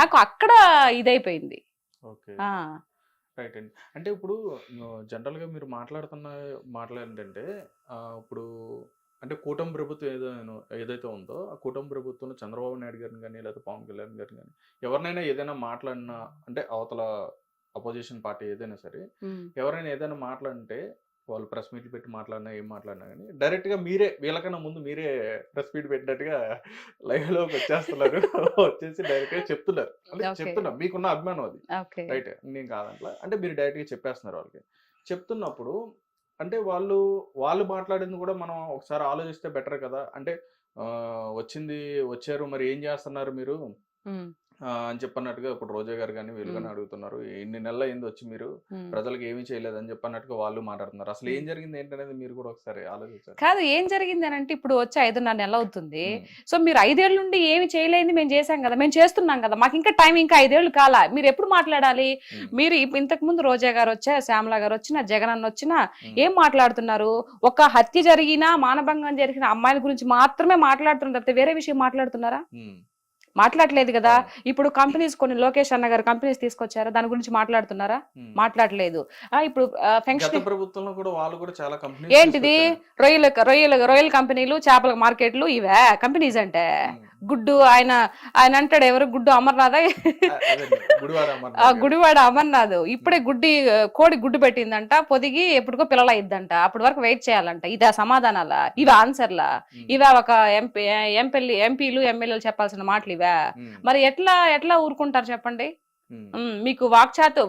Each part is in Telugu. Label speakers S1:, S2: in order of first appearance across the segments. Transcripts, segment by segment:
S1: నాకు అక్కడ ఇదైపోయింది.
S2: ఓకే. రైట్ అండి. అంటే ఇప్పుడు జనరల్‌గా మీరు మాట్లాడేంటంటే ఇప్పుడు అంటే కూటమి ప్రభుత్వం ఏదైతే ఉందో, ఆ కూటమి ప్రభుత్వంలో చంద్రబాబు నాయుడు గారిని గాని, లేదా పవన్ కళ్యాణ్ గారిని గాని ఎవరినైనా ఏదైనా మాట్లాడినా అంటే అవతల అపోజిషన్ పార్టీ ఏదైనా సరే, ఎవరైనా ఏదైనా మాట్లాడితే వాళ్ళు ప్రెస్ మీట్లు పెట్టి మాట్లాడినా, ఏం మాట్లాడినా గాని డైరెక్ట్‌గా వీళ్ళకన్నా ముందు మీరే ప్రెస్ మీట్ పెట్టినట్టుగా లైవ్‌లోకి వచ్చేస్తున్నారు. వచ్చేసి డైరెక్ట్‌గా చెప్తున్నారు. అంటే చెప్తున్నా మీకున్న అభిమానం అది. రైట్. నేను కాదంట్లా. అంటే మీరు డైరెక్ట్‌గా చెప్పేస్తున్నారు వాళ్ళకి. చెప్తున్నప్పుడు అంటే వాళ్ళు మాట్లాడింది కూడా మనం ఒకసారి ఆలోచిస్తే బెటర్ కదా! అంటే వచ్చారు మరి ఏం చేస్తున్నారు మీరు? అని చెప్పన్నట్టుగా ఇప్పుడు రోజా గారు గాని, వీళ్ళు గాని అడుగుతున్నారు. ఇన్ని నెలలయింది వచ్చి మీరు ప్రజలకు ఏమీ చేయలేదని చెప్పన్నట్టుగా వాళ్ళు మాట్లాడుతున్నారు. అసలు ఏం జరిగింది ఏంటనేది మీరు కూడా ఒకసారి ఆలోచించాలి.
S1: కాదు, ఏం జరిగింది అని అంటే ఇప్పుడు వచ్చి 5.5 నెలలు అవుతుంది. సో మీరు 5 ఏళ్ల నుండి ఏమి చేయలేని మేము చేసాం కదా, మేము చేస్తున్నాం కదా, మాకు ఇంకా టైం ఇంకా 5 ఏళ్ళు కాలా, మీరు ఎప్పుడు మాట్లాడాలి? మీరు ఇంతకు ముందు రోజా గారు వచ్చా, శ్యామల గారు వచ్చినా, జగన్ అన్న వచ్చినా ఏం మాట్లాడుతున్నారు? ఒక హత్య జరిగినా, మానభంగం జరిగిన అమ్మాయిల గురించి మాత్రమే మాట్లాడుతున్నారు తప్పితే వేరే విషయం మాట్లాడుతున్నారా? మాట్లాడలేదు కదా. ఇప్పుడు కంపెనీస్ కొన్ని లోకేష్ అన్న గారు కంపెనీస్ తీసుకొచ్చారా, దాని గురించి మాట్లాడుతున్నారా? మాట్లాడలేదు. ఇప్పుడు ఫంక్షన్
S2: ప్రభుత్వంలో కూడా వాళ్ళు కూడా చాలా కంపెనీస్
S1: ఏంటిది రొయ్యల కంపెనీలు, చేపల మార్కెట్లు, ఇవే కంపెనీస్ అంటే? గుడ్డు ఆయన అంటాడు, ఎవరు గుడ్డు అమర్నాథ్, గుడివాడ అమర్నాథ్ ఇప్పుడే కోడి గుడ్డు పెట్టిందంట, పొదిగి ఎప్పుడుకో పిల్లలు అయిద్దంట, అప్పటి వరకు వెయిట్ చేయాలంట. ఇదా సమాధానాలా? ఇవే ఆన్సర్లా? ఇవే ఒక ఎంపీలు ఎమ్మెల్యేలు చెప్పాల్సిన మాటలు ఇవే? మరి ఎట్లా ఊరుకుంటారు చెప్పండి? మీకు వాక్చాతు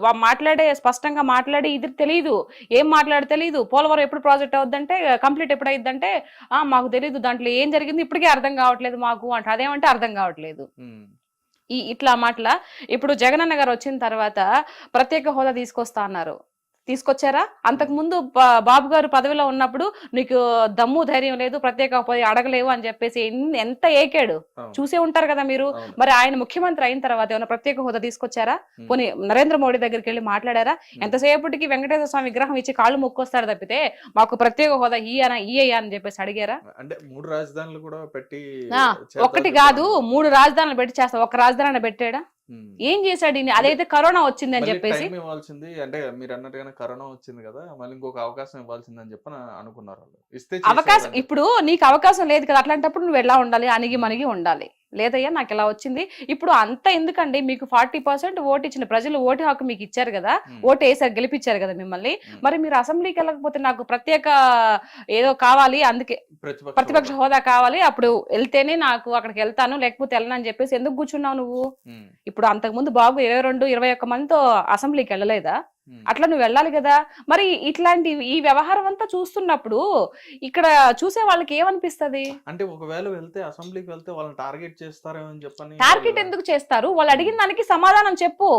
S1: స్పష్టంగా మాట్లాడి ఇది తెలియదు, ఏం తెలియదు. పోలవరం ఎప్పుడు ప్రాజెక్ట్ అవుద్దంటే, కంప్లీట్ ఎప్పుడు అయిద్దంటే మాకు తెలియదు, దాంట్లో ఏం జరిగింది ఇప్పటికే అర్థం కావట్లేదు మాకు అంటే, అదేమంటే అర్థం కావట్లేదు. ఇట్లా మాటల. ఇప్పుడు జగనన్న గారు వచ్చిన తర్వాత ప్రత్యేక హోదా తీసుకొస్తా అన్నారు, తీసుకొచ్చారా? అంతకు ముందు బాబు గారు పదవిలో ఉన్నప్పుడు నీకు దమ్ము ధైర్యం లేదు, ప్రత్యేక అడగలేవు అని చెప్పేసి ఎంత ఏకాడు చూసే ఉంటారు కదా మీరు. మరి ఆయన ముఖ్యమంత్రి అయిన తర్వాత ఏమైనా ప్రత్యేక హోదా తీసుకొచ్చారా? పోనీ నరేంద్ర మోడీ దగ్గరికి వెళ్ళి మాట్లాడారా? ఎంతసేపటికి వెంకటేశ్వర స్వామి విగ్రహం ఇచ్చి కాళ్ళు మొక్కొస్తాడు తప్పితే మాకు ప్రత్యేక హోదా ఇయ్యా అని చెప్పేసి అడిగారా?
S2: అంటే 3 రాజధానులు కూడా పెట్టి,
S1: ఒకటి కాదు 3 రాజధానులు పెట్టి చేస్తా, ఒక రాజధాని పెట్టాడా? ఏం చేశాడు? అదైతే కరోనా వచ్చింది అని చెప్పేసి
S2: ఇవ్వాల్సింది. అంటే మీరు అన్నట్టుగానే కరోనా వచ్చింది కదా, మళ్ళీ ఇంకొక అవకాశం ఇవ్వాల్సింది అని చెప్పి అనుకున్నారు వాళ్ళు. ఇస్తే
S1: అవకాశం, ఇప్పుడు నీకు అవకాశం లేదు కదా, అట్లాంటప్పుడు నువ్వు ఎలా ఉండాలి? అణిగి మణిగి ఉండాలి. లేదయ్యా నాకు ఇలా వచ్చింది. ఇప్పుడు అంత ఎందుకండి? మీకు 40% ఓటు ఇచ్చిన ప్రజలు ఓటు హక్కు మీకు ఇచ్చారు కదా, ఓటు వేసారు, గెలిపించారు కదా మిమ్మల్ని. మరి మీరు అసెంబ్లీకి వెళ్ళకపోతే నాకు ప్రత్యేక ఏదో కావాలి, అందుకే ప్రతిపక్ష హోదా కావాలి, అప్పుడు వెళ్తేనే నాకు అక్కడికి వెళ్తాను, లేకపోతే వెళ్ళను అని చెప్పేసి ఎందుకు కూర్చున్నావు నువ్వు? ఇప్పుడు అంతకుముందు బాబు 22-21 మందితో అసెంబ్లీకి వెళ్ళలేదా? అట్లా నువ్వు వెళ్ళాలి కదా. మరి ఇట్లాంటి ఈ వ్యవహారం అంతా చూస్తున్నప్పుడు ఇక్కడ చూసే వాళ్ళకి ఏమనిపిస్తుంది?
S2: అంటే ఒకవేళ వెళ్తే అసెంబ్లీకి వెళ్తే వాళ్ళని టార్గెట్ చేస్తారేమో అని చెప్పని.
S1: టార్గెట్ ఎందుకు చేస్తారు? వాళ్ళు అడిగిన దానికి సమాధానం చెప్పు.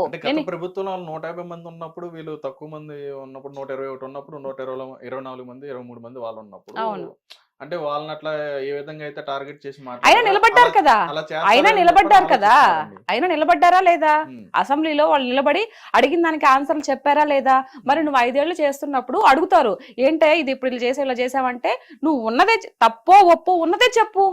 S2: ప్రభుత్వంలో 150 మంది ఉన్నప్పుడు, వీళ్ళు తక్కువ మంది ఉన్నప్పుడు, 121 ఉన్నప్పుడు, 124 మంది, 23 మంది వాళ్ళు ఉన్నప్పుడు, అంటే వాళ్ళని అట్లా ఏ విధంగా అయితే టార్గెట్ చేసి
S1: అయినా నిలబడ్డారు కదా, అయినా నిలబడ్డారా లేదా? అసెంబ్లీలో వాళ్ళు నిలబడి అడిగిన దానికి ఆన్సర్లు చెప్పారా లేదా? మరి నువ్వు 5 ఏళ్ళు చేస్తున్నప్పుడు అడుగుతారు, ఏంటే ఇది ఇప్పుడు ఇలా చేసావంటే నువ్వు ఉన్నదే, తప్పో ఒప్పో ఉన్నదే చెప్పు.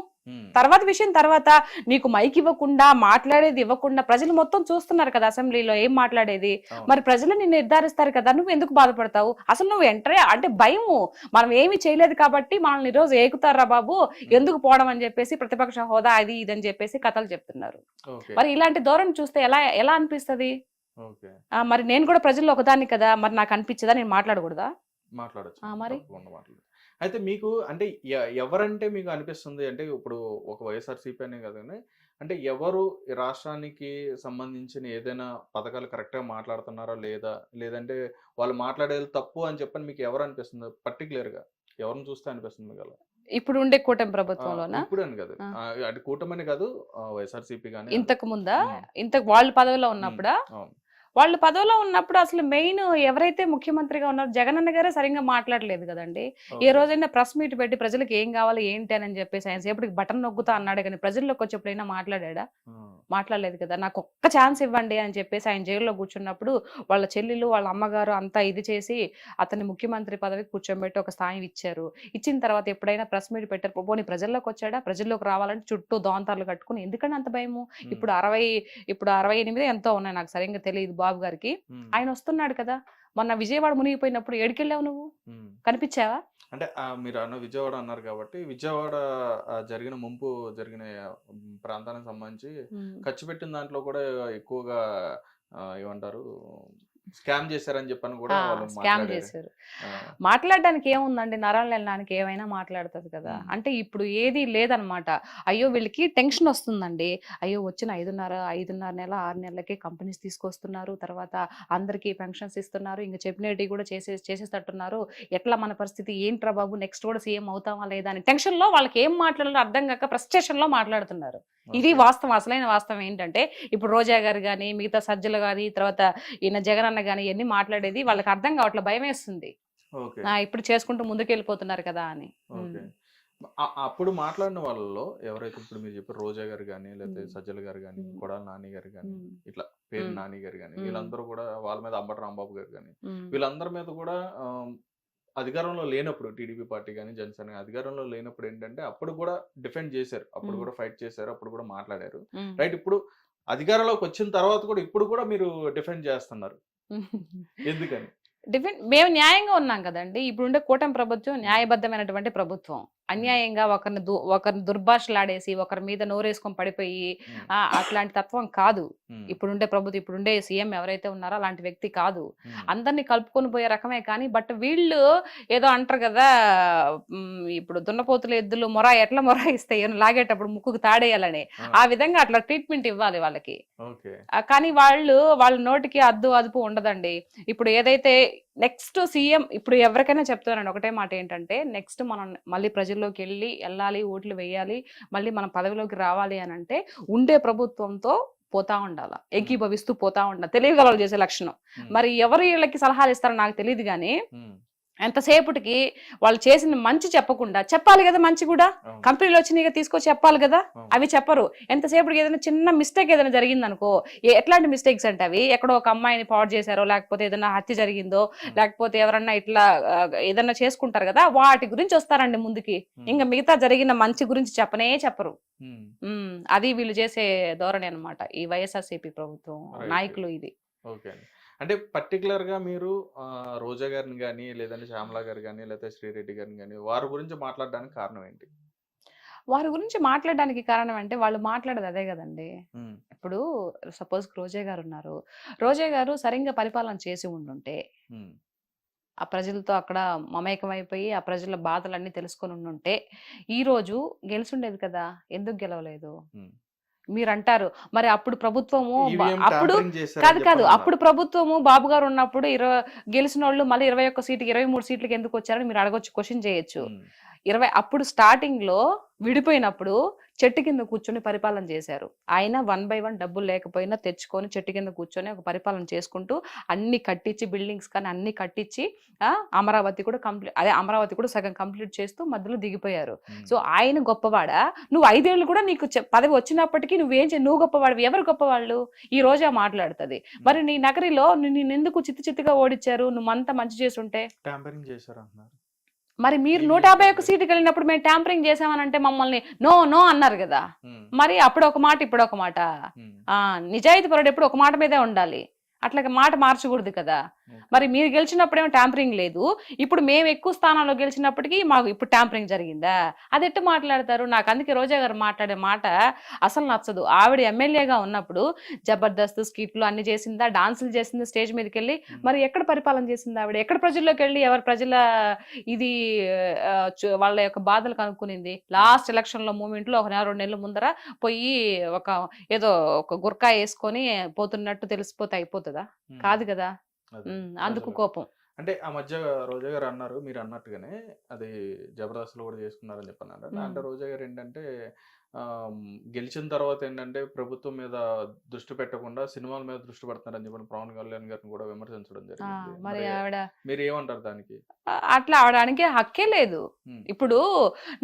S1: తర్వాత విషయం తర్వాత. నీకు మైక్ ఇవ్వకుండా, మాట్లాడేది ఇవ్వకుండా ప్రజలు మొత్తం చూస్తున్నారు కదా అసెంబ్లీలో ఏం మాట్లాడేది. మరి ప్రజలు నిన్ను నిర్ధారిస్తారు కదా, నువ్వు ఎందుకు బాధపడతావు? అసలు నువ్వు ఎంటరే అంటే భయము, మనం ఏమి చేయలేదు కాబట్టి మనల్ని ఈరోజు ఏకుతారా బాబు, ఎందుకు పోవడం అని చెప్పేసి ప్రతిపక్ష హోదా అది ఇదని చెప్పేసి కథలు చెప్తున్నారు. మరి ఇలాంటి ధోరణి చూస్తే ఎలా అనిపిస్తుంది? మరి నేను కూడా ప్రజల్లో ఒకదాన్ని కదా, మరి నాకు అనిపించదా? నేను మాట్లాడకూడదా?
S2: మాట్లాడచ్చు మరి. అయితే మీకు అంటే ఎవరంటే మీకు అనిపిస్తుంది అంటే, ఇప్పుడు ఒక వైఎస్ఆర్సీపీ అనే కదండి, అంటే ఎవరు రాష్ట్రానికి సంబంధించిన ఏదైనా పథకాలు కరెక్ట్గా మాట్లాడుతున్నారా లేదంటే వాళ్ళు మాట్లాడేది తప్పు అని చెప్పని మీకు ఎవరు అనిపిస్తుంది? పర్టికులర్గా ఎవరిని చూస్తే అనిపిస్తుంది మీకు? అలా
S1: ఇప్పుడు ఉండే కూటమి ప్రభుత్వంలోనా?
S2: ఇప్పుడు అని కాదు, అంటే కూటమి అని కాదు, వైఎస్ఆర్సీపీ కానీ
S1: ఇంతకు ముందా, ఇంతకు వాళ్ళు పదవిలో ఉన్నప్పుడా? వాళ్ళు పదవిలో ఉన్నప్పుడు అసలు మెయిన్ ఎవరైతే ముఖ్యమంత్రిగా ఉన్నారో జగన్ అన్న గారే సరిగ్గా మాట్లాడలేదు కదండి. ఏ
S2: ఓకే.
S1: రోజైనా ప్రెస్ మీట్ పెట్టి ప్రజలకు ఏం కావాలి ఏంటి అని చెప్పేసి ఆయన సేపటికి బటన్ నొక్కుతా అన్నాడు కానీ ప్రజల్లోకి వచ్చేప్పుడైనా మాట్లాడా?
S2: ఆ!
S1: మాట్లాడలేదు కదా. నాకు ఒక్క ఛాన్స్ ఇవ్వండి అని చెప్పేసి ఆయన జైల్లో కూర్చున్నప్పుడు వాళ్ళ చెల్లెలు వాళ్ళ అమ్మగారు అంతా ఇది చేసి అతన్ని ముఖ్యమంత్రి పదవికి కూర్చోబెట్టి ఒక స్థాయి ఇచ్చారు. ఇచ్చిన తర్వాత ఎప్పుడైనా ప్రెస్ మీట్ పెట్టారు, పోనీ ప్రజల్లోకి వచ్చాడా? ప్రజల్లోకి రావాలంటే చుట్టూ దోంతార్లు కట్టుకుని ఎందుకని అంత భయము?
S2: హ్మ్.
S1: ఇప్పుడు 68 ఎంతో ఉన్నాయి, నాకు సరిగ్గా తెలియదు బాబు గారికి.
S2: హ్మ్.
S1: ఆయన వస్తున్నాడు కదా. మొన్న విజయవాడ మునిగిపోయినప్పుడు ఏడికెళ్ళావు నువ్వు?
S2: హ్మ్.
S1: కనిపించావా?
S2: అంటే మీరు విజయవాడ అన్నారు కాబట్టి విజయవాడ జరిగిన ముంపు జరిగిన ప్రాంతానికి సంబంధించి ఖర్చు పెట్టిన దాంట్లో కూడా ఎక్కువగా ఏమంటారు స్కామ్ చేశారని చెప్పని కూడా వాళ్ళు
S1: స్కామ్
S2: మాట్లాడారు.
S1: చేశారు.
S2: ఆ!
S1: మాట్లాడడానికి ఏముందండి, నరాలు వెళ్ళడానికి ఏమైనా మాట్లాడుతుంది కదా. అంటే ఇప్పుడు ఏది లేదనమాట. అయ్యో వీళ్ళకి టెన్షన్ వస్తుందండి. అయ్యో వచ్చిన 5.5 నెల 6 నెలలకే కంపెనీస్ తీసుకొస్తున్నారు, తర్వాత అందరికీ పెన్షన్స్ ఇస్తున్నారు, ఇంక చెప్పినవి కూడా చేసేటట్టున్నారు, ఎట్లా మన పరిస్థితి ఏంట్రా బాబు, నెక్స్ట్ కూడా సీఎం అవుతామా లేదా అని టెన్షన్ లో వాళ్ళకి ఏం మాట్లాడాలో అర్థం కాక ఫ్రస్ట్రేషన్ లో మాట్లాడుతున్నారు. ఇది
S2: ఓకే.
S1: వాస్తవం. అసలైన వాస్తవం ఏంటంటే ఇప్పుడు రోజా గారు కానీ మిగతా సజ్జలు కానీ తర్వాత ఈయన జగన్ అన్న కానీ ఇవన్నీ మాట్లాడేది వాళ్ళకి అర్థం కావట్లే, భయం వేస్తుంది.
S2: ఓకే.
S1: ఇప్పుడు చేసుకుంటూ ముందుకెళ్ళిపోతున్నారు కదా అని.
S2: ఓకే. అప్పుడు మాట్లాడిన వాళ్ళలో ఎవరైతే ఇప్పుడు మీరు చెప్పారు రోజా గారు గాని, లేకపోతే సజ్జల గారు గాని, కొడాలి నాని గారు గాని, ఇట్లా పేరు నాని గారు గాని, వీళ్ళందరూ కూడా వాళ్ళ మీద అంబటి రాంబాబు గారు గాని, వీళ్ళందరి మీద కూడా అధికారంలో లేనప్పుడు టీడీపీ పార్టీ గాని, జనసేన గాని అధికారంలో లేనప్పుడు ఏంటంటే అప్పుడు కూడా డిఫెండ్ చేశారు. అప్పుడు కూడా ఫైట్ చేశారు. అప్పుడు కూడా మాట్లాడారు. రైట్. ఇప్పుడు అధికారంలోకి వచ్చిన తర్వాత కూడా ఇప్పుడు కూడా మీరు డిఫెండ్ చేస్తున్నారు. ఎందుకని?
S1: మేము న్యాయంగా ఉన్నాం కదండి. ఇప్పుడుండే కూటమి ప్రభుత్వం న్యాయబద్ధమైనటువంటి ప్రభుత్వం. అన్యాయంగా ఒకరిని దుర్భాషలాడేసి ఒకరి మీద నోరేసుకొని పడిపోయి అట్లాంటి తత్వం కాదు ఇప్పుడుండే ప్రభుత్వం. ఇప్పుడుండే సీఎం ఎవరైతే ఉన్నారో అలాంటి వ్యక్తి కాదు. అందరినీ కలుపుకొని పోయే రకమే. కానీ బట్ వీళ్ళు ఏదో అంటారు కదా, ఇప్పుడు దున్నపోతులు ఎద్దులు ఎట్లా మొరాయిస్తాయి లాగేటప్పుడు ముక్కుకు తాడేయాలని, ఆ విధంగా అట్లా ట్రీట్మెంట్ ఇవ్వాలి వాళ్ళకి. కానీ వాళ్ళ నోటికి అదుపు ఉండదండి. ఇప్పుడు ఏదైతే నెక్స్ట్ సీఎం, ఇప్పుడు ఎవరికైనా చెప్తున్నాను ఒకటే మాట ఏంటంటే, నెక్స్ట్ మనం మళ్ళీ ప్రజల్లోకి వెళ్ళాలి, ఓట్లు వేయాలి, మళ్ళీ మనం పదవిలోకి రావాలి అని అంటే ఉండే ప్రభుత్వంతో పోతా ఉండాల, ఏకీభవిస్తూ పోతా ఉండాలి, తెలియగలవాళ్ళు చేసే లక్షణం. మరి ఎవరు వీళ్ళకి సలహాలు ఇస్తారో నాకు తెలియదు కానీ ఎంతసేపటికి వాళ్ళు చేసిన మంచి చెప్పకుండా, చెప్పాలి కదా మంచి కూడా, కంపెనీలు వచ్చినాయి తీసుకొచ్చి చెప్పాలి కదా, అవి చెప్పరు. ఎంతసేపటికి ఏదైనా చిన్న మిస్టేక్ ఏదైనా జరిగింది అనుకో, ఎట్లాంటి మిస్టేక్స్ అంటే అవి ఎక్కడో ఒక అమ్మాయిని పాడు చేశారో, లేకపోతే ఏదైనా హత్య జరిగిందో, లేకపోతే ఎవరన్నా ఇట్లా ఏదన్నా చేసుకుంటారు కదా, వాటి గురించి వస్తారండి ముందుకి. ఇంకా మిగతా జరిగిన మంచి గురించి చెప్పరు. అది వీళ్ళు చేసే ధోరణి అనమాట ఈ వైఎస్ఆర్సీపీ ప్రభుత్వం నాయకులు. ఇది
S2: ఓకే. అంటే పర్టికులర్ గా మీరు రోజా గారిని కానీ, లేదంటే శ్యామలా గారు కానీ, లేకపోతే శ్రీరెడ్డి గారిని కానీ వారి గురించి మాట్లాడడానికి కారణం ఏంటి?
S1: వారి గురించి మాట్లాడడానికి కారణం అంటే వాళ్ళు మాట్లాడేది అదే కదండి. ఇప్పుడు సపోజ్ రోజా గారు ఉన్నారు, రోజా గారు సరిగ్గా పరిపాలన చేసి ఉండుంటే, ఆ ప్రజలతో అక్కడ మమేకమైపోయి ఆ ప్రజల బాధలన్నీ తెలుసుకొని ఉండుంటే ఈ రోజు గెలిచుండేది కదా. ఎందుకు గెలవలేదు? మీరు అంటారు మరి అప్పుడు ప్రభుత్వము, అప్పుడు కాదు అప్పుడు ప్రభుత్వము బాబు గారు ఉన్నప్పుడు గెలిచిన వాళ్ళు మళ్ళీ 21 సీట్కి 23 సీట్లకి ఎందుకు వచ్చారని మీరు అడగొచ్చు, క్వశ్చన్ చేయొచ్చు. అప్పుడు స్టార్టింగ్ లో విడిపోయినప్పుడు చెట్టు కింద కూర్చొని పరిపాలన చేశారు. ఆయన 1 by 1 డబ్బులు లేకపోయినా తెచ్చుకొని చెట్టు కింద కూర్చొని ఒక పరిపాలన చేసుకుంటూ అన్ని కట్టించి, బిల్డింగ్స్ కానీ అన్ని కట్టించి అమరావతి కూడా సగం కంప్లీట్ చేస్తూ మధ్యలో దిగిపోయారు. సో ఆయన గొప్పవాడా? నువ్వు 5 ఏళ్ళు కూడా నీకు పదవి వచ్చినప్పటికీ నువ్వు గొప్పవాడు, ఎవరు గొప్పవాళ్ళు? ఈ రోజా మాట్లాడుతుంది. మరి నీ నగరిలో నిన్నెందుకు చిత్తుగా ఓడిచ్చారు? నువ్వు అంతా మంచి చేస్తుంటే.
S2: ట్యాంపరింగ్ చేశారు అంటున్నారు.
S1: మరి మీరు 151 సీటుకి వెళ్ళినప్పుడు మేము ట్యాంపరింగ్ చేసామనంటే మమ్మల్ని నో అన్నారు కదా. మరి అప్పుడు ఒక మాట ఇప్పుడు ఒక మాట. నిజాయితీ పరుడు ఎప్పుడు ఒక మాట మీదే ఉండాలి, అట్లాగే మాట మార్చకూడదు కదా. మరి మీరు గెలిచినప్పుడేమో ట్యాంపరింగ్ లేదు, ఇప్పుడు మేము ఎక్కువ స్థానాల్లో గెలిచినప్పటికీ మాకు ఇప్పుడు ట్యాంపరింగ్ జరిగిందా? అది ఎట్టు మాట్లాడతారు? నాకు అందుకే రోజా గారు మాట్లాడే మాట అసలు నచ్చదు. ఆవిడ ఎమ్మెల్యేగా ఉన్నప్పుడు జబర్దస్త్ స్కిట్లు అన్ని చేసిందా, డాన్సులు చేసిందా స్టేజ్ మీదకి వెళ్ళి? మరి ఎక్కడ పరిపాలన చేసింది ఆవిడ? ఎక్కడ ప్రజల్లోకి వెళ్ళి ఎవరి ప్రజల ఇది వాళ్ళ యొక్క బాధలు కనుక్కునింది? లాస్ట్ ఎలక్షన్ లో మూమెంట్ లో 1 నెల 2 నెలల ముందర పోయి ఏదో ఒక గుర్కా వేసుకొని పోతున్నట్టు తెలిసిపోతే అయిపోతుందా? కాదు కదా. అందుకు కోపం.
S2: అంటే ఆ మధ్య రోజా గారు అన్నారు, మీరు అన్నట్టుగానే అది జబర్దస్త్ లో కూడా చేసుకున్నారని చెప్పన్నారు. అంటే రోజా గారు ఏంటంటే గెలిచిన తర్వాత ఏంటంటే ప్రభుత్వం మీద దృష్టి పెట్టకుండా సినిమాల మీద దృష్టి పెడుతున్నారని చెప్పి పవన్ కళ్యాణ్ గారిని కూడా విమర్శించడం జరిగింది.
S1: మరి
S2: మరి
S1: ఆవిడ
S2: మీరు ఏమంటారు దానికి?
S1: అట్లా ఆవడానికి హక్కే లేదు.
S2: ఉమ్,
S1: ఇప్పుడు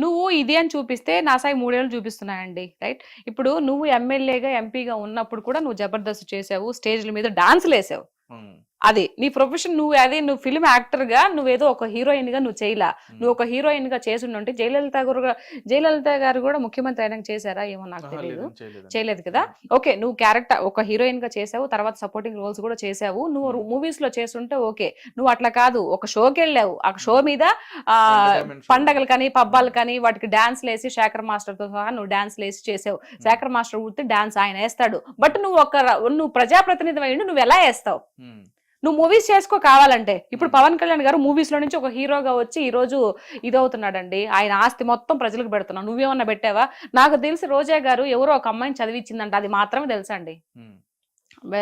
S1: నువ్వు ఇది అని చూపిస్తే నా సాయి 3 ఏళ్ళు చూపిస్తున్నాయండి, రైట్? ఇప్పుడు నువ్వు ఎమ్మెల్యేగా ఎంపీగా ఉన్నప్పుడు కూడా నువ్వు జబర్దస్త్ చేసావు, స్టేజ్ల మీద డాన్సులు వేసావు.
S2: ఉమ్,
S1: అది నీ ప్రొఫెషన్. నువ్వు ఫిల్మ్ యాక్టర్ గా నువ్వేదో ఒక హీరోయిన్ గా నువ్వు చేయలా. నువ్వు ఒక హీరోయిన్ గా చేసిండుంటే జయలలిత గారు కూడా ముఖ్యమంత్రి అయినాక చేశారా ఏమో నాకు
S2: ఆహా,
S1: తెలియదు,
S2: లేదండి, చేయలేదండి.
S1: చేయలేదు కదా. ఓకే, నువ్వు క్యారెక్టర్ ఒక హీరోయిన్ గా చేసావు, తర్వాత సపోర్టింగ్ రోల్స్ కూడా చేసావు. నువ్వు మూవీస్ లో చేస్తుంటే ఓకే. నువ్వు అట్లా కాదు, ఒక షోకి వెళ్ళావు, ఆ షో మీద
S2: Entertainment show.
S1: పండగలు కానీ పబ్బాలు కానీ వాటికి డాన్స్ లేసి శేఖర్ మాస్టర్ తో సహా నువ్వు డాన్స్ లేసి చేసావు. శేఖర్ మాస్టర్ ఊరితే డాన్స్ ఆయన వేస్తాడు, బట్ నువ్వు ప్రజాప్రతినిధి అయ్యిండు, నువ్వు ఎలా వేస్తావు?
S2: ఉమ్,
S1: నువ్వు మూవీస్ చేసుకో కావాలంటే. ఇప్పుడు పవన్ కళ్యాణ్ గారు మూవీస్ లో నుంచి ఒక హీరోగా వచ్చి ఈ రోజు ఇదవుతున్నాడండి. ఆయన ఆస్తి మొత్తం ప్రజలకు పెడుతున్నావు. నువ్వేమన్నా పెట్టావా? నాకు తెలిసి రోజా గారు ఎవరో ఒక అమ్మాయిని చదివించిందంట, అది మాత్రమే తెలుసండి.
S2: ఉమ్,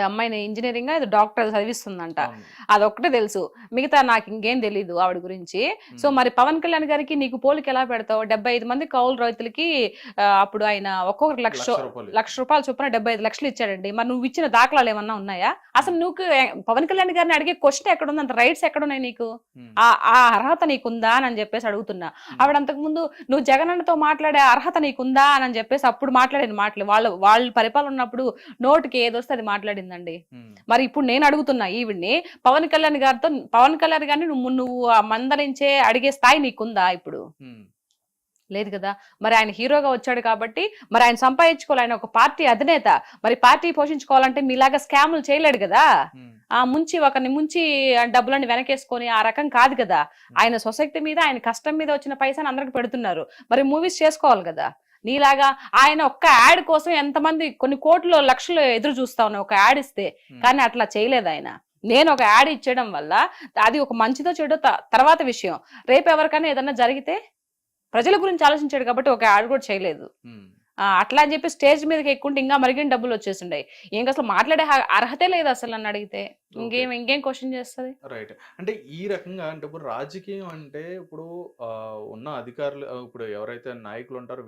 S1: అమ్మాయిని ఇంజనీరింగ్ అది డాక్టర్ చదివిస్తుందంట,
S2: అవును.
S1: అదొక్కటే తెలుసు. మిగతా నాకు ఇంకేం తెలీదు ఆవిడ గురించి. సో మరి పవన్ కళ్యాణ్ గారికి నీకు పోలికి ఎలా పెడతావు? 75 మంది కౌలు రైతులకి అప్పుడు ఆయన ఒక్కొక్కరు
S2: లక్ష రూపాయలు.
S1: లక్ష రూపాయలు చొప్పున 75 లక్షలు ఇచ్చాడండి. మరి నువ్వు ఇచ్చిన దాఖలాలు ఏమన్నా ఉన్నాయా? అసలు నువ్వు పవన్ కళ్యాణ్ గారిని అడిగే క్వశ్చన్ ఎక్కడ ఉంది? అంత రైట్స్ ఎక్కడున్నాయి నీకు?
S2: ఉమ్,
S1: ఆ అర్హత నీకుందా అని చెప్పేసి అడుగుతున్నా. ఆవిడ అంతకు ముందు నువ్వు జగనన్నతో మాట్లాడే అర్హత నీకుందా అని చెప్పేసి అప్పుడు మాట్లాడిన మాటలు, వాళ్ళు పరిపాలన ఉన్నప్పుడు నోటికి ఏదొస్తే అది మాట్లాడిందండి.
S2: ఉమ్,
S1: మరి ఇప్పుడు నేను అడుగుతున్నా ఈవిడ్ని, పవన్ కళ్యాణ్ గారిని నువ్వు ఆ మందలించే అడిగే స్థాయి నీకుందా ఇప్పుడు?
S2: ఉమ్,
S1: లేదు కదా. మరి ఆయన హీరోగా వచ్చాడు కాబట్టి మరి ఆయన సంపాదించుకోవాలి, ఆయన ఒక పార్టీ అధినేత. మరి పార్టీ పోషించుకోవాలంటే మీలాగా స్కాములు చేయలేడు కదా.
S2: ఉమ్,
S1: ఒకరిని ముంచి డబ్బులన్నీ వెనకేసుకొని ఆ రకం కాదు కదా. ఆయన సొసైటీ మీద, ఆయన కష్టం మీద వచ్చిన పైసాని అందరికి పెడుతున్నారు. మరి మూవీస్ చేసుకోవాలి కదా. నీలాగా ఆయన ఒక్క యాడ్ కోసం ఎంతమంది కొన్ని కోట్లు లక్షలు ఎదురు చూస్తా ఉన్నాయి ఒక యాడ్ ఇస్తే, కానీ అట్లా చేయలేదు ఆయన. నేను ఒక యాడ్ ఇచ్చేయడం వల్ల అది ఒక మంచిదో చెడో తర్వాత విషయం. రేపు ఎవరికైనా ఏదన్నా జరిగితే ప్రజల గురించి ఆలోచించాడు కాబట్టి ఒక యాడ్ కూడా చేయలేదు.
S2: ఉమ్.
S1: అట్లా అని చెప్పి స్టేజ్ మీదకి ఎక్కుంటే ఇంకా మరిగిన డబ్బులు వచ్చేసిండే. అసలు మాట్లాడే అర్హతే లేదు అసలు నన్ను అడిగితే. ఇంకేం క్వశ్చన్ చేస్తుంది?
S2: రైట్. అంటే ఈ రకంగా అంటే ఇప్పుడు రాజకీయం అంటే ఇప్పుడు ఉన్న అధికారులు ఇప్పుడు ఎవరైతే నాయకులు ఉంటారో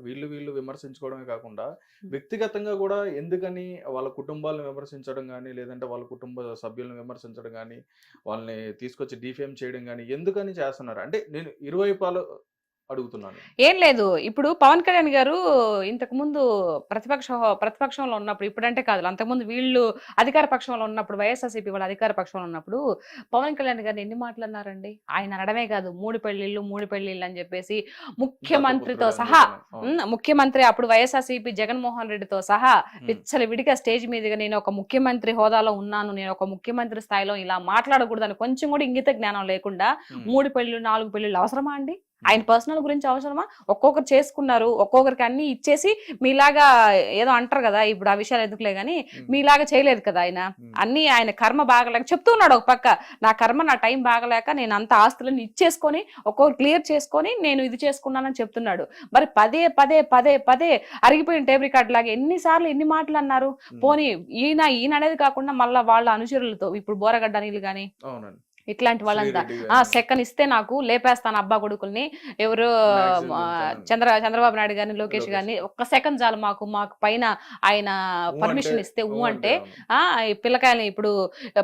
S2: వీళ్ళు విమర్శించుకోవడమే కాకుండా వ్యక్తిగతంగా కూడా ఎందుకని వాళ్ళ కుటుంబాలను విమర్శించడం కానీ, లేదంటే వాళ్ళ కుటుంబ సభ్యులను విమర్శించడం కానీ, వాళ్ళని తీసుకొచ్చి డిఫేమ్ చేయడం కానీ ఎందుకని చేస్తున్నారు? అంటే నేను ఇరువైపులు అడుగుతున్నాను.
S1: ఏం లేదు, ఇప్పుడు పవన్ కళ్యాణ్ గారు ఇంతకు ముందు ప్రతిపక్షంలో ఉన్నప్పుడు, ఇప్పుడంటే కాదు, అంతకుముందు వీళ్ళు అధికార పక్షంలో ఉన్నప్పుడు, వైఎస్ఆర్సీపీ వాళ్ళ అధికార పక్షంలో ఉన్నప్పుడు పవన్ కళ్యాణ్ గారిని ఎన్ని మాటలు అన్నారండి? ఆయన అనడమే కాదు, 3 పెళ్లిళ్ళు అని చెప్పేసి ముఖ్యమంత్రితో సహా, ముఖ్యమంత్రి అప్పుడు వైఎస్ఆర్సీపీ జగన్మోహన్ రెడ్డితో సహా విడిగా స్టేజ్ మీదుగా నేను ఒక ముఖ్యమంత్రి హోదాలో ఉన్నాను, నేను ఒక ముఖ్యమంత్రి స్థాయిలో ఇలా మాట్లాడకూడదని కొంచెం కూడా ఇంగిత జ్ఞానం లేకుండా 3 పెళ్లిళ్ళు 4 పెళ్లిళ్ళు అవసరమా అండి? ఆయన పర్సనల్ గురించి అవసరమా? ఒక్కొక్కరు చేసుకున్నారు, ఒక్కొక్కరికి అన్ని ఇచ్చేసి మీలాగా ఏదో అంటారు కదా, ఇప్పుడు ఆ విషయాలు ఎందుకులే గానీ మీలాగా చేయలేదు కదా ఆయన. అన్ని ఆయన కర్మ బాగలేక చెప్తున్నాడు ఒక పక్క, నా కర్మ నా టైం బాగలేక నేను అంత ఆస్తులను ఇచ్చేసుకొని ఒక్కొక్కరు క్లియర్ చేసుకొని నేను ఇది చేసుకున్నానని చెప్తున్నాడు. మరి పదే పదే పదే పదే అరిగిపోయిన టేబుల్ రికార్డ్ లాగా ఎన్నిసార్లు ఎన్ని మాటలు అన్నారు? పోనీ ఈయన అనేది కాకుండా మళ్ళీ వాళ్ళ అనుచరులతో ఇప్పుడు బోరగడ్డ నీళ్ళు గాని ఇట్లాంటి వాళ్ళంతా సెకండ్ ఇస్తే నాకు లేపేస్తాను అబ్బా కొడుకుల్ని, ఎవరు చంద్రబాబు నాయుడు గారిని, లోకేష్ గారిని, ఒక్క సెకండ్ చాలు మాకు పైన ఆయన పర్మిషన్ ఇస్తే అంటే పిల్లకాయల్ని, ఇప్పుడు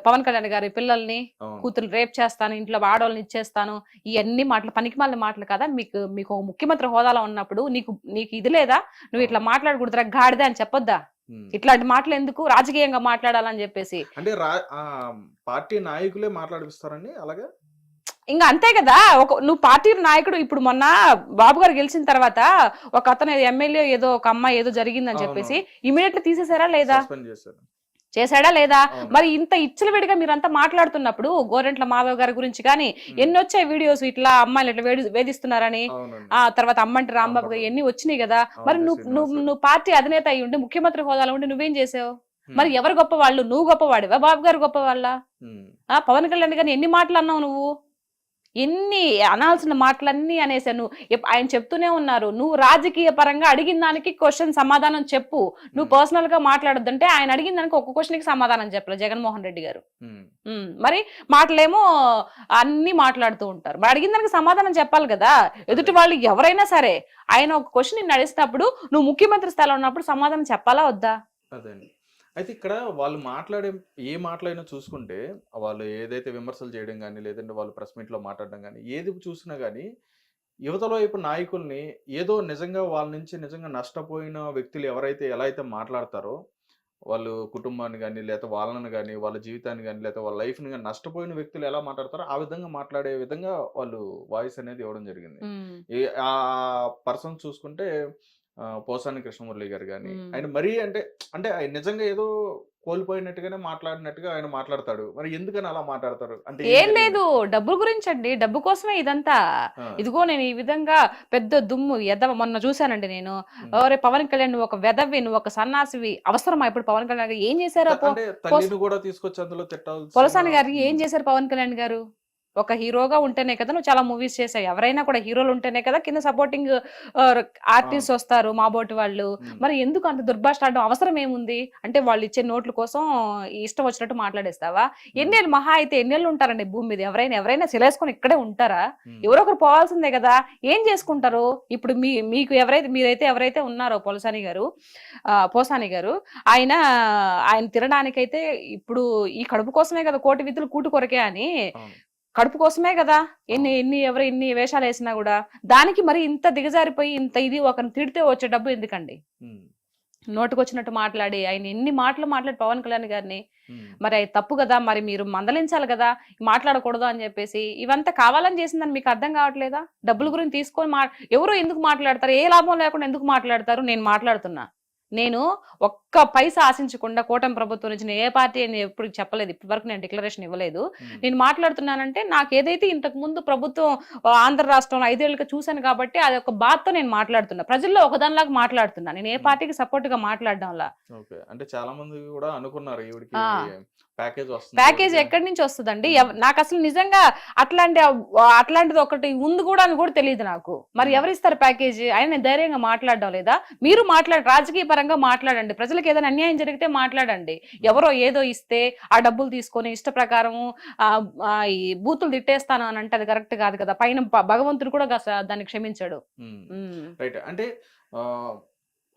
S1: పవన్ కళ్యాణ్ గారి పిల్లల్ని కూతురు రేప్ చేస్తాను, ఇంట్లో ఆడవాళ్ళని ఇచ్చేస్తాను, ఇవన్నీ మాటలు పనికిమాలిన మాటలు కదా. మీకు ముఖ్యమంత్రి హోదాలో ఉన్నప్పుడు నీకు ఇది లేదా? నువ్వు ఇట్లా మాట్లాడకూడదురా గాడిదే అని చెప్పొద్దా? ఇట్లాంటి మాటలు ఎందుకు రాజకీయంగా మాట్లాడాలని చెప్పేసి
S2: అంటే పార్టీ నాయకులే మాట్లాడిస్తారండి అలాగే.
S1: ఇంకా అంతే కదా. నువ్వు పార్టీ నాయకుడు. ఇప్పుడు మొన్న బాబు గారు గెలిచిన తర్వాత ఒక అతను ఎమ్మెల్యే ఏదో ఒక అమ్మాయి ఏదో జరిగిందని చెప్పేసి ఇమీడియట్లీ తీసేసారా లేదా? చేశాడా లేదా? మరి ఇంత ఇచ్చలవిడిగా మీరంతా మాట్లాడుతున్నప్పుడు గోరెంట్ల మాధవ్ గారి గురించి కానీ ఎన్ని వచ్చాయి వీడియోస్, ఇట్లా అమ్మాయిలు ఇట్లా వేధిస్తున్నారని. తర్వాత అమ్మంటి రాంబాబు గారు ఎన్ని వచ్చినాయి కదా. మరి నువ్వు పార్టీ అధినేత అయి ఉండి ముఖ్యమంత్రి హోదాలో ఉండి నువ్వేం చేసావు? మరి ఎవరు గొప్పవాళ్ళు? నువ్వు గొప్పవాడివా, బాబు గారు గొప్పవాళ్ళ? పవన్ కళ్యాణ్ గారిని ఎన్ని మాటలు అన్నావు నువ్వు? ఎన్ని అనాల్సిన మాటలన్నీ అనేసాను. ఆయన చెప్తూనే ఉన్నారు, నువ్వు రాజకీయ పరంగా అడిగిన దానికి క్వశ్చన్ సమాధానం చెప్పు, నువ్వు పర్సనల్ గా మాట్లాడొద్దంటే ఆయన అడిగిన దానికి ఒక్క క్వశ్చన్ కి సమాధానం చెప్పలేదు జగన్మోహన్ రెడ్డి గారు. మరి మాటలేమో అన్ని మాట్లాడుతూ ఉంటారు. మరి అడిగిన దానికి సమాధానం చెప్పాలి కదా. ఎదుటి వాళ్ళు ఎవరైనా సరే ఆయన ఒక క్వశ్చన్ నిన్ను అడిగినప్పుడు నువ్వు ముఖ్యమంత్రి స్థాయిలో ఉన్నప్పుడు సమాధానం చెప్పాలా వద్దా?
S2: అదే. అయితే ఇక్కడ వాళ్ళు మాట్లాడే ఏ మాటలైనా చూసుకుంటే వాళ్ళు ఏదైతే విమర్శలు చేయడం కానీ లేదంటే వాళ్ళు ప్రెస్ మీట్లో మాట్లాడడం కానీ ఏది చూసినా కానీ యువతల వైపు నాయకుల్ని ఏదో నిజంగా వాళ్ళ నుంచి నిజంగా నష్టపోయిన వ్యక్తులు ఎవరైతే ఎలా అయితే మాట్లాడతారో వాళ్ళు కుటుంబాన్ని కానీ లేదా వాళ్ళని కానీ వాళ్ళ జీవితాన్ని కానీ లేదా వాళ్ళ లైఫ్ని కానీ నష్టపోయిన వ్యక్తులు ఎలా మాట్లాడతారో ఆ విధంగా మాట్లాడే విధంగా వాళ్ళు వాయిస్ అనేది ఇవ్వడం జరిగింది. ఆ పర్సన్ చూసుకుంటే పోసాని కృష్ణమురళి గారు కానీ ఆయన మరీ అంటే అంటే ఆయన నిజంగా ఏదో కోల్పోయినట్టుగానే మాట్లాడినట్టుగా ఆయన మాట్లాడతాడు. మరి ఎందుకని అలా మాట్లాడతారు అంటే
S1: ఏం లేదు, డబ్బు గురించి అండి, డబ్బు కోసమే ఇదంతా. ఇదిగో నేను ఈ విధంగా పెద్ద దుమ్ము ఎదవ మొన్న చూశానండి నేను. ఒరే పవన్ కళ్యాణ్ నువ్వు ఒక వెదవి, నువ్వు ఒక సన్నాసివి, అవసరమా ఇప్పుడు పవన్ కళ్యాణ్ గారు ఏం చేశారు?
S2: తల్లిని కూడా తీసుకొచ్చి అందులో తిట్టాలి.
S1: పోసాని గారికి ఏం చేశారు పవన్ కళ్యాణ్ గారు? ఒక హీరోగా ఉంటేనే కదా నువ్వు చాలా మూవీస్ చేసావు. ఎవరైనా కూడా హీరోలు ఉంటేనే కదా కింద సపోర్టింగ్ ఆర్టిస్ట్ వస్తారు, మా బోటి వాళ్ళు. మరి ఎందుకు అంత దుర్భాషలాడడం అవసరం ఏముంది? అంటే వాళ్ళు ఇచ్చే నోట్ల కోసం ఇష్టం వచ్చినట్టు మాట్లాడేస్తావా? ఎన్నేళ్ళు మహా అయితే ఎన్నేళ్ళు ఉంటారండి భూమి మీద? ఎవరైనా సిలేసుకొని ఇక్కడే ఉంటారా? ఎవరో ఒకరు పోవాల్సిందే కదా. ఏం చేసుకుంటారు? ఇప్పుడు మీకు ఎవరైతే ఉన్నారో పోసాని గారు ఆయన తినడానికైతే ఇప్పుడు ఈ కడుపు కోసమే కదా, కోటి విధులు కూటు కొరకే అని కడుపు కోసమే కదా ఎన్ని వేషాలు వేసినా కూడా. దానికి మరి ఇంత దిగజారిపోయి ఇంత ఇది ఒకరిని తిడితే వచ్చే డబ్బు ఎందుకండి? నోటుకొచ్చినట్టు మాట్లాడి ఆయన ఎన్ని మాటలు మాట్లాడి పవన్ కళ్యాణ్ గారిని, మరి అది తప్పు కదా. మరి మీరు మందలించాలి కదా, మాట్లాడకూడదు అని చెప్పేసి. ఇవంతా కావాలని చేసిందని మీకు అర్థం కావట్లేదా? డబ్బుల గురించి తీసుకొని ఎవరు ఎందుకు మాట్లాడతారు? ఏ లాభం లేకుండా ఎందుకు మాట్లాడతారు? నేను మాట్లాడుతున్నా, నేను ఒక్క పైసా ఆశించకుండా కూటమి ప్రభుత్వం నుంచి నేను ఏ పార్టీ అని ఎప్పుడు చెప్పలేదు, ఇప్పటి వరకు నేను డిక్లరేషన్ ఇవ్వలేదు. నేను మాట్లాడుతున్నానంటే నాకు ఏదైతే ఇంతకు ముందు ప్రభుత్వం ఆంధ్ర రాష్ట్రంలో 5 ఏళ్ళుగా చూశాను కాబట్టి అది ఒక బాధతో నేను మాట్లాడుతున్నా, ప్రజల్లో ఒకదానిలాగా మాట్లాడుతున్నా. నేను ఏ పార్టీకి సపోర్ట్ గా మాట్లాడడంలా.
S2: అంటే చాలా మంది కూడా అనుకున్నారు
S1: ప్యాకేజ్ ఎక్కడి నుంచి వస్తుందండి? నాకు అసలు నిజంగా అట్లాంటిది ఒకటి ఉంది కూడా అని కూడా తెలియదు నాకు. మరి ఎవరిస్తారు ప్యాకేజ్? ఆయన ధైర్యంగా మాట్లాడడం లేదా? మీరు రాజకీయ పరంగా మాట్లాడండి, ప్రజలకు ఏదైనా అన్యాయం జరిగితే మాట్లాడండి. ఎవరో ఏదో ఇస్తే ఆ డబ్బులు తీసుకొని ఇష్ట ప్రకారము ఈ బూతులు తిట్టేస్తాను అని అంటే అది కరెక్ట్ కాదు కదా. పైన భగవంతుడు కూడా దాన్ని క్షమించాడు.
S2: అంటే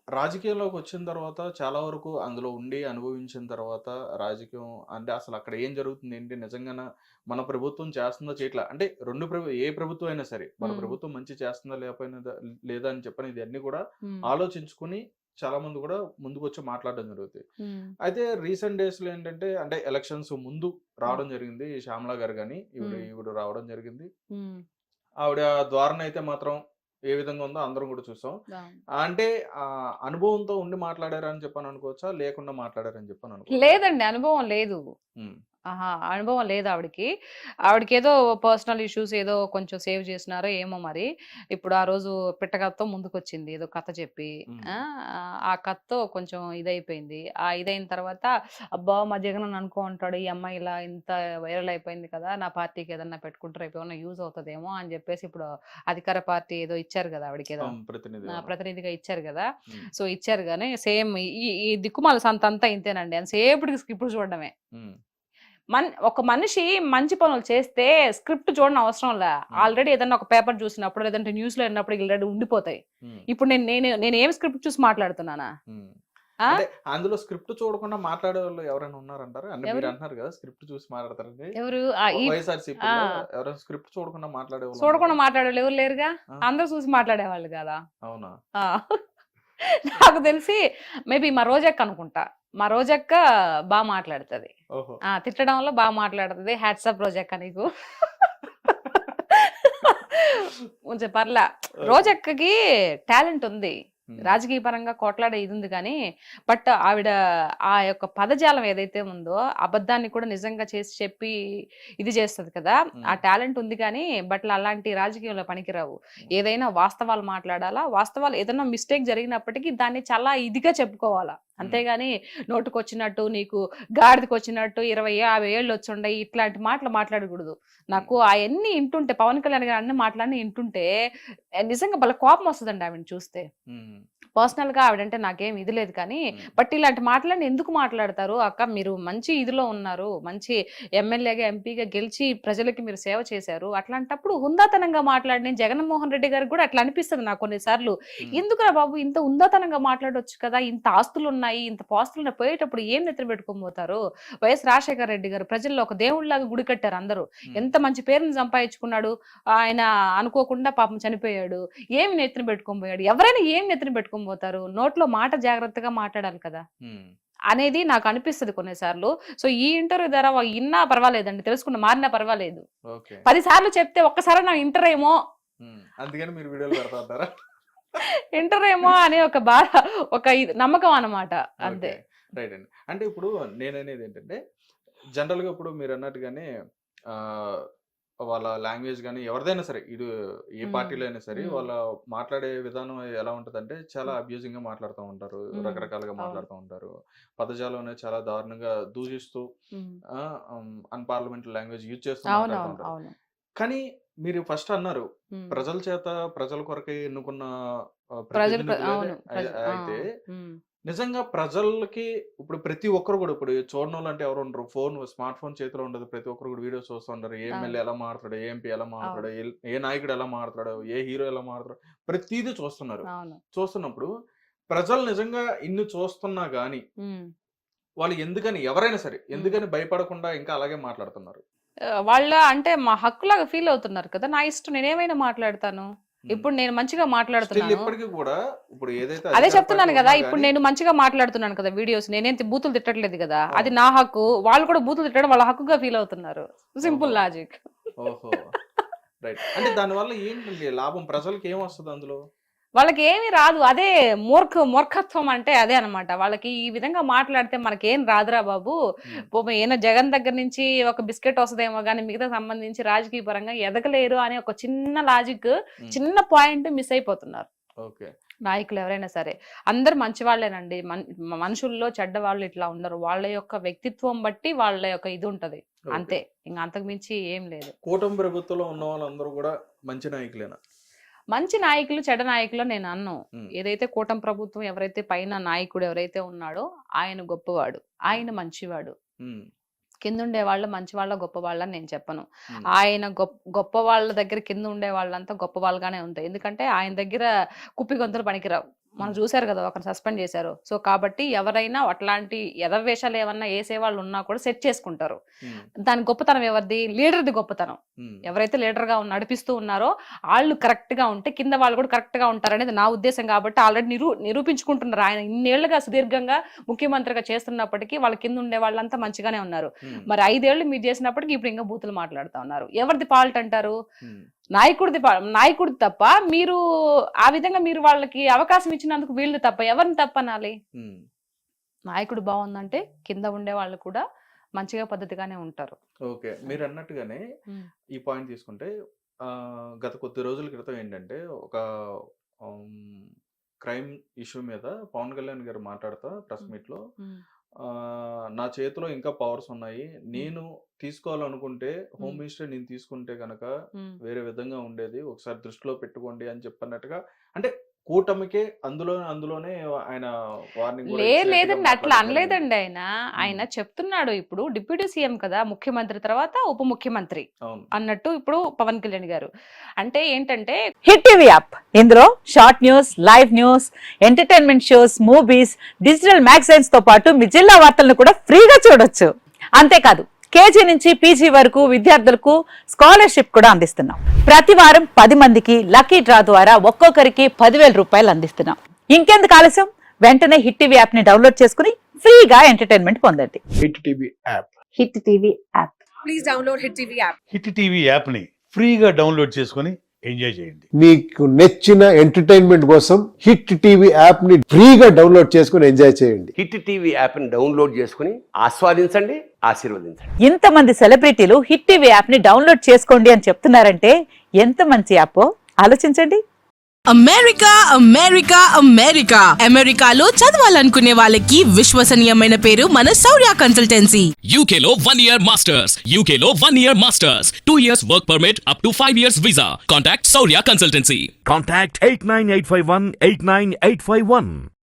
S2: రాజకీయాల్లోకి వచ్చిన తర్వాత చాలా వరకు అందులో ఉండి అనుభవించిన తర్వాత రాజకీయం అంటే అసలు అక్కడ ఏం జరుగుతుంది ఏంటి, నిజంగా మన ప్రభుత్వం చేస్తుందో చేయట్లా అంటే ఏ ప్రభుత్వం అయినా సరే మన ప్రభుత్వం మంచి చేస్తుందా లేదా అని చెప్పని ఇది అన్ని కూడా ఆలోచించుకుని చాలా మంది కూడా ముందుకు వచ్చి మాట్లాడడం జరుగుతుంది. అయితే రీసెంట్ డేస్ లో ఏంటంటే అంటే ఎలక్షన్స్ ముందు రావడం జరిగింది శ్యామలా గారు కానీ ఈవిడ రావడం జరిగింది. ఆవిడ ద్వారా అయితే మాత్రం ఏ విధంగా ఉందో అందరం కూడా చూసాం. అంటే అనుభవంతో ఉండి మాట్లాడారని చెప్పని అనుకోవచ్చా, లేకుండా మాట్లాడారని చెప్పని అనుకో?
S1: లేదండి, అనుభవం లేదు. అనుభవం లేదు ఆవిడకి ఏదో పర్సనల్ ఇష్యూస్ ఏదో కొంచెం సేవ్ చేసినారో ఏమో మరి. ఇప్పుడు ఆ రోజు పిట్టకథతో ముందుకొచ్చింది ఏదో కథ చెప్పి, ఆ కథతో కొంచెం ఇదైపోయింది. ఆ ఇదైన తర్వాత అబ్బా మా జగన్ అనుకో ఉంటాడు, ఈ అమ్మాయి ఇలా ఇంత వైరల్ అయిపోయింది కదా, నా పార్టీకి ఏదన్నా పెట్టుకుంటారు ఏమైనా యూజ్ అవుతుందేమో అని చెప్పేసి ఇప్పుడు అధికార పార్టీ ఏదో ఇచ్చారు కదా ఆవిడకి, ఏదో ప్రతినిధిగా ఇచ్చారు కదా. సో ఇచ్చారు కానీ సేమ్ ఈ దిక్కుమాల సంత అంతా ఇంతేనండి, అని సేపటికి స్క్రిప్ట్ చూడడమే. ఒక మనిషి మంచి పనులు చేస్తే స్క్రిప్ట్ చూడడం అవసరం లే. ఆల్రెడీ ఏదన్నా ఒక పేపర్ చూసినప్పుడు లేదంటే న్యూస్ లో విన్నప్పుడు ఆల్రెడీ ఉండిపోతాయి. ఇప్పుడు నేను ఏం స్క్రిప్ట్ చూసి మాట్లాడుతున్నానా?
S2: అందులో స్క్రిప్ట్ చూడకుండా మాట్లాడే వాళ్ళు ఎవరైనా ఉన్నారంటారు? అంటే మీరు అంటున్నారు కదా స్క్రిప్ట్ చూసి మాట్లాడతారండి,
S1: ఎవరు
S2: ఎవరైనా స్క్రిప్ట్ చూడకుండా
S1: మాట్లాడే ఎవరు లేరుగా, అందరూ చూసి మాట్లాడేవాళ్ళు కదా.
S2: అవునా?
S1: నాకు తెలిసి మేబీ మా రోజక్క అనుకుంటా, మా రోజక్క బాగా మాట్లాడుతుంది, తిట్టడంలో బాగా మాట్లాడుతుంది. హ్యాట్సాప్ రోజక్క నీకు. కొంచెం పర్లా, రోజక్కకి టాలెంట్ ఉంది, రాజకీయ పరంగా కొట్లాడే ఇది ఉంది కానీ బట్ ఆవిడ ఆ యొక్క పదజాలం ఏదైతే ఉందో అబద్ధాన్ని కూడా నిజంగా చేసి చెప్పి ఇది చేస్తుంది కదా, ఆ టాలెంట్ ఉంది కానీ బట్ అలాంటి రాజకీయంలో పనికిరావు. ఏదైనా వాస్తవాలు మాట్లాడాలా, వాస్తవాలు ఏదైనా మిస్టేక్ జరిగినప్పటికీ దాన్ని చాలా ఇదిగా చెప్పుకోవాలా. అంతేగాని నోటుకొచ్చినట్టు నీకు గాడిదకి వచ్చినట్టు 20-50 ఏళ్ళు వచ్చుండే ఇట్లాంటి మాటలు మాట్లాడకూడదు. నాకు అవన్నీ వింటుంటే పవన్ కళ్యాణ్ గారు అన్ని మాటలన్నీ వింటుంటే నిజంగా భలే కోపం వస్తుందండి ఆవిడని చూస్తే. పర్సనల్ గా ఆవిడంటే నాకేం ఇది లేదు కానీ బట్ ఇలాంటి మాటలన్నీ ఎందుకు మాట్లాడతారు అక్క? మీరు మంచి ఇదిలో ఉన్నారు, మంచి ఎమ్మెల్యేగా ఎంపీగా గెలిచి ప్రజలకి మీరు సేవ చేశారు. అట్లాంటప్పుడు హుందాతనంగా మాట్లాడి జగన్మోహన్ రెడ్డి గారికి కూడా అట్లా అనిపిస్తుంది నాకు కొన్నిసార్లు. ఎందుకురా బాబు ఇంత హుందాతనంగా మాట్లాడొచ్చు కదా, ఇంత ఆస్తులు ఉన్నాయి, ఇంత పాస్తులు పోయేటప్పుడు ఏం నెత్తిన పెట్టుకొని పోతారు? వైఎస్ రాజశేఖర రెడ్డి గారు ప్రజల్లో ఒక దేవుళ్ళలాగా గుడి కట్టారు అందరూ. ఎంత మంచి పేరుని సంపాదించుకున్నాడు ఆయన, అనుకోకుండా పాపం చనిపోయాడు. ఏమి నెత్తిన పెట్టుకొని పోయాడు? ఎవరైనా ఏం నెత్తిన పెట్టుకొని పోతారు? నోట్లో మాట జాగ్రత్తగా మాట్లాడాలి కదా అనేది నాకు అనిపిస్తుంది కొన్నిసార్లు. సో ఈ ఇంటర్వ్యూ ద్వారా ఇన్నా పర్వాలేదండి, తెలుసుకున్న మారినా పర్వాలేదు. 10 సార్లు చెప్తే ఒక్కసారి నా ఇంటర్ ఏమో,
S2: అందుకని మీరు వీడియోలు పెడతారా?
S1: ఇంటర్ ఏమో అనే ఒక బాధ, ఒక నమ్మకం అన్నమాట, అంతే.
S2: రైట్ అండి. అంటే ఇప్పుడు నేననేది ఏంటంటే జనరల్ గా ఇప్పుడు మీరు అన్నట్టుగానే వాళ్ళ లాంగ్వేజ్ కానీ ఎవరిదైనా సరే, ఇటు ఏ పార్టీలో అయినా సరే, వాళ్ళ మాట్లాడే విధానం ఎలా ఉంటదంటే చాలా అబ్యూజింగ్ గా మాట్లాడుతూ ఉంటారు, రకరకాలుగా మాట్లాడుతూ ఉంటారు. పదజాలం అనేది చాలా దారుణంగా దూషిస్తూ అన్పార్లమెంటరీ లాంగ్వేజ్ యూజ్ చేస్తూ మాట్లాడుతూ ఉంటారు. కానీ మీరు ఫస్ట్ అన్నారు ప్రజల చేత ప్రజల కొరకే ఎన్నుకున్న అయితే నిజంగా ప్రజలకి ఇప్పుడు ప్రతి ఒక్కరు కూడా, ఇప్పుడు చూడడం వాళ్ళు అంటే ఎవరు ఉండరు, స్మార్ట్ ఫోన్ చేతిలో ఉండదు, ప్రతి ఒక్కరు కూడా వీడియోస్ చూస్తూ ఉంటారు. ఏ ఎమ్మెల్యే ఎలా మాట్లాడు, ఏ ఎంపీ ఎలా మాట్లాడు, ఏ నాయకుడు ఎలా మాట్లాడు, ఏ హీరో ఎలా మాట్లాడు, ప్రతిదీ చూస్తున్నారు. చూస్తున్నప్పుడు ప్రజలు నిజంగా ఇన్ని చూస్తున్నా గానీ వాళ్ళు ఎందుకని, ఎవరైనా సరే ఎందుకని భయపడకుండా ఇంకా అలాగే మాట్లాడుతున్నారు?
S1: వాళ్ళ అంటే మా హక్కులాగా ఫీల్ అవుతున్నారు కదా, నా ఇష్టం నేనేమైనా మాట్లాడతాను. ఇప్పుడు నేను మంచిగా మాట్లాడుతున్నాను, అదే చెప్తున్నాను కదా. ఇప్పుడు నేను మంచిగా మాట్లాడుతున్నాను కదా వీడియోస్, నేనేం బూతులు తిట్టట్లేదు కదా, అది నా హక్కు. వాళ్ళు కూడా బూతులు తిట్టడం వాళ్ళ హక్కుగా ఫీల్ అవుతున్నారు. Simple logic.
S2: అంటే దానివల్ల ఏంటండి లాభం? ప్రజలకు ఏం వస్తుంది అందులో?
S1: వాళ్ళకి ఏమీ రాదు. అదే మూర్ఖత్వం అంటే అదే అనమాట. వాళ్ళకి ఈ విధంగా మాట్లాడితే మనకేం రాదురా బాబు, ఏమైనా జగన్ దగ్గర నుంచి ఒక బిస్కెట్ వస్తుందేమో కానీ మిగతా సంబంధించి రాజకీయ పరంగా ఎదగలేరు అనే ఒక చిన్న లాజిక్, చిన్న పాయింట్ మిస్ అయిపోతున్నారు నాయకులు ఎవరైనా సరే. అందరు మంచి వాళ్ళేనండి, మనుషుల్లో చెడ్డ వాళ్ళు ఇట్లా ఉండరు. వాళ్ళ యొక్క వ్యక్తిత్వం బట్టి వాళ్ళ యొక్క ఇది ఉంటది, అంతే. ఇంకా అంతకు మించి ఏం లేదు.
S2: కూటమి ప్రభుత్వంలో ఉన్న వాళ్ళందరూ కూడా మంచి నాయకులేనా?
S1: మంచి నాయకులు చెడ్డ నాయకులు నేను అన్ను. ఏదైతే కూటమి ప్రభుత్వం ఎవరైతే పైన నాయకుడు ఎవరైతే ఉన్నాడో ఆయన గొప్పవాడు, ఆయన మంచివాడు. కింద ఉండే వాళ్ళు మంచి వాళ్ళ గొప్ప వాళ్ళని నేను చెప్పను. ఆయన గొప్ప వాళ్ళ దగ్గర కింద ఉండే వాళ్ళంతా గొప్ప వాళ్ళగానే ఉంటాయి. ఎందుకంటే ఆయన దగ్గర కుప్పి గొంతులు పనికిరావు. మనం చూసారు కదా, ఒకరు సస్పెండ్ చేశారు. సో కాబట్టి ఎవరైనా అట్లాంటి ఎదవేషాలు ఏమన్నా వేసే వాళ్ళు ఉన్నా కూడా సెట్ చేసుకుంటారు. దాని గొప్పతనం ఎవరిది? లీడర్ది గొప్పతనం. ఎవరైతే లీడర్ గా నడిపిస్తూ ఉన్నారో వాళ్ళు కరెక్ట్ గా ఉంటే కింద వాళ్ళు కూడా కరెక్ట్ గా ఉంటారు అనేది నా ఉద్దేశం. కాబట్టి ఆల్రెడీ నిరూపించుకుంటున్నారు. ఆయన ఇన్నేళ్లుగా సుదీర్ఘంగా ముఖ్యమంత్రిగా చేస్తున్నప్పటికీ వాళ్ళ కింద ఉండే వాళ్ళంతా మంచిగానే ఉన్నారు. మరి 5 ఏళ్లు మీరు చేసినప్పటికీ ఇప్పుడు ఇంకా బూతులు మాట్లాడుతూ ఉన్నారు. ఎవరిది ఫాల్ట్ అంటారు? నాయకుడిది తప్ప. మీరు ఆ విధంగా మీరు వాళ్ళకి అవకాశం ఇచ్చినందుకు వీళ్ళు తప్ప, ఎవరిని తప్పనాలి? నాయకుడు బాగుందంటే కింద ఉండే వాళ్ళు కూడా మంచిగా పద్ధతిగానే ఉంటారు.
S2: ఓకే, మీరు అన్నట్టుగానే ఈ పాయింట్ తీసుకుంటే గత కొద్ది రోజుల క్రితం ఏంటంటే ఒక క్రైమ్ ఇష్యూ మీద పవన్ కళ్యాణ్ గారు మాట్లాడుతా ప్రెస్ మీట్ లో, నా చేతిలో ఇంకా పవర్స్ ఉన్నాయి, నేను తీసుకోవాలనుకుంటే హోమ్ మినిస్టర్ నేను తీసుకుంటే కనుక వేరే విధంగా ఉండేది, ఒకసారి దృష్టిలో పెట్టుకోండి అని చెప్పన్నట్టుగా. అంటే కూటమికే అందులోనే ఆయన వార్నింగ్
S1: లేదండి, అట్లా అనలేదండి. ఆయన చెప్తున్నాడు, ఇప్పుడు డిప్యూటీ సీఎం కదా, ముఖ్యమంత్రి తర్వాత ఉప ముఖ్యమంత్రి అన్నట్టు ఇప్పుడు పవన్ కళ్యాణ్ గారు. అంటే ఏంటంటే
S3: హిట్ టీవీ యాప్, ఇందులో short news, live news, entertainment shows, movies, digital magazines తో పాటు మీ జిల్లా వార్తలను కూడా ఫ్రీగా చూడొచ్చు. అంతేకాదు కేజీ నుంచి పీజీ వరకు విద్యార్థులకు స్కాలర్షిప్ కూడా అందిస్తున్నాం. ప్రతి వారం 10 మందికి లక్కీ డ్రా ద్వారా ఒక్కొక్కరికి 10,000 రూపాయలు అందిస్తున్నాం. ఇంకెందుకు ఆలస్యం, వెంటనే హిట్ టీవీ యాప్ ని డౌన్లోడ్ చేసుకుని ఫ్రీగా ఎంటర్టైన్మెంట్ పొందండి.
S4: Hit TV app,
S3: hit TV app,
S5: please download hit TV app.
S4: Hit TV app ని ఫ్రీగా డౌన్లోడ్ చేసుకుని ఎంజాయ్ చేయండి.
S6: మీకు నచ్చిన ఎంటర్టైన్మెంట్ కోసం హిట్ టీవీ యాప్ ని ఫ్రీగా డౌన్లోడ్ చేసుకుని ఎంజాయ్ చేయండి.
S7: హిట్ టీవీ యాప్ ని డౌన్లోడ్ చేసుకుని ఆస్వాదించండి, ఆశీర్వదించండి.
S3: ఇంతమంది సెలబ్రిటీలు హిట్ టీవీ యాప్ ని డౌన్లోడ్ చేసుకోండి అని చెప్తున్నారంటే ఎంత మంచి యాప్ ఆలోచించండి.
S8: అమెరికా అమెరికా అమెరికా అమెరికాలో చదవాలనుకునే వాళ్ళకి విశ్వసనీయమైన పేరు మన శౌర్య consultancy.
S9: UK Law 1 Year Masters. UK Law 1 Year Masters. 2 years work permit up to 5 years visa. Contact Saurya Consultancy.
S10: Contact 89851 89851.